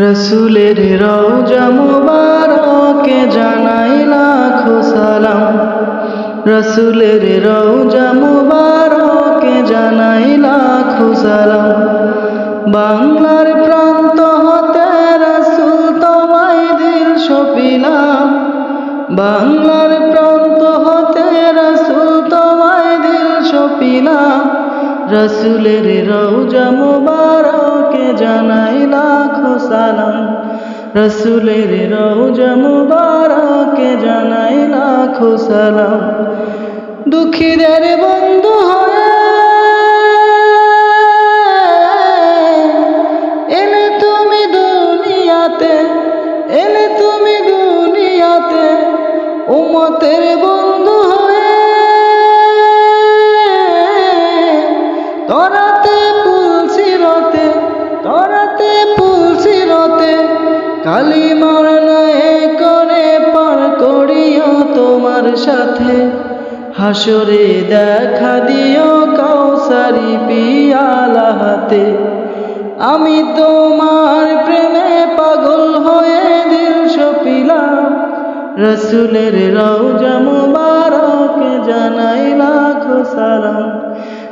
রসুলের রওজা মুবারকে জানাই লাখো সালাম। রসুলের রওজা মুবারকে জানাই লাখো সালাম। বাংলার প্রান্ত হতে রসুল তোমায় দিল সপিলাম। বাংলার প্রান্ত হতে রসুল তোমায় দিল সপিলাম। রসুলের রওজা মুবারকে জানাই লাখো সালাম। রসুলের রওজা মুবারকে জানাই লাখো সালাম। দুঃখীদের বন্ধু হয়ে এলে তুমি দুনিয়াতে, এলে তুমি দুনিয়াতে। উম্মতের বন্ধু হয়ে তরাতে পুলসিরতে, তরাতে পুলসিরতে। কালিমার নয়ে করে পার করিও তোমার সাথে। হাসরে দেখা দিও কাউসারি পিয়ালা হাতে। আমি তোমার প্রেমে পাগল হয়ে দিল সপিলাম। রসুলের রওজা মুবারকে জানাই লাখো সালাম।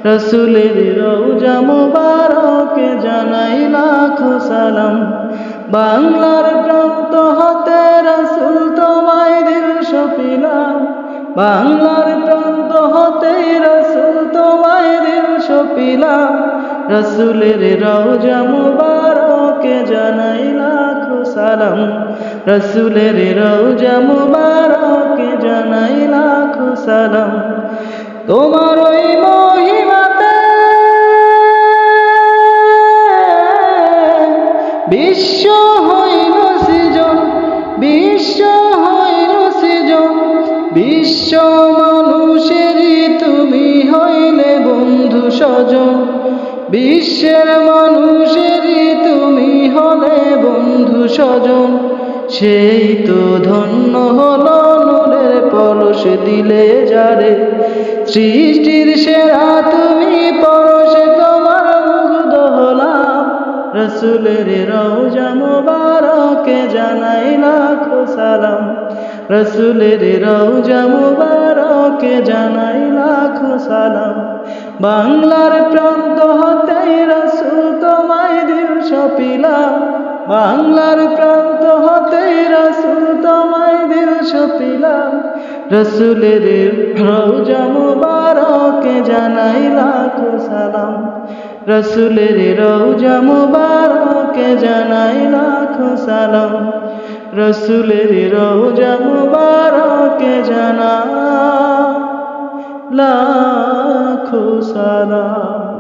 রসুলের রওজা মুবারকে জানাই লাখো সালাম। বাংলার প্রান্ত হতে রসুল তোমায় দিল সপিলাম। বাংলার প্রান্ত হতে রসুল তোমায় দিল সপিলাম। রসুলের রওজা মুবারকে জানাই লাখো সালাম। রসুলের রওজা মুবারকে জানাই লাখো সালাম। তোমার ওই মহিমাতে বিশ্ব হইল সৃজন, বিশ্ব হইল সৃজন। বিশ্ব মানুষেরই তুমি হইলে বন্ধু স্বজন। বিশ্বের মানুষেরই তুমি হলে বন্ধু স্বজন। সেই তো ধন্য হলো নূরের পরশ দিলে যারে। সৃষ্টির সেরা তুমি পরশে তোমার মুগ্ধ হলাম। রসুলের রওজা মুবারকে জানাই লাখো সালাম। রসুলের রওজা মুবারকে জানাই লাখো সালাম। বাংলার প্রান্ত হতে রসুল তোমায় দিল সপিলাম। বাংলার প্রান্ত হতে রসুল তোমায় দিল সপিলাম। রসুলের রওজা মুবারকে জানাই লাখো সালাম। রসুলের রওজা মুবারকে জানাই লাখো সালাম। রসুলের রওজা মুবারকে জানাই লাখো সালাম।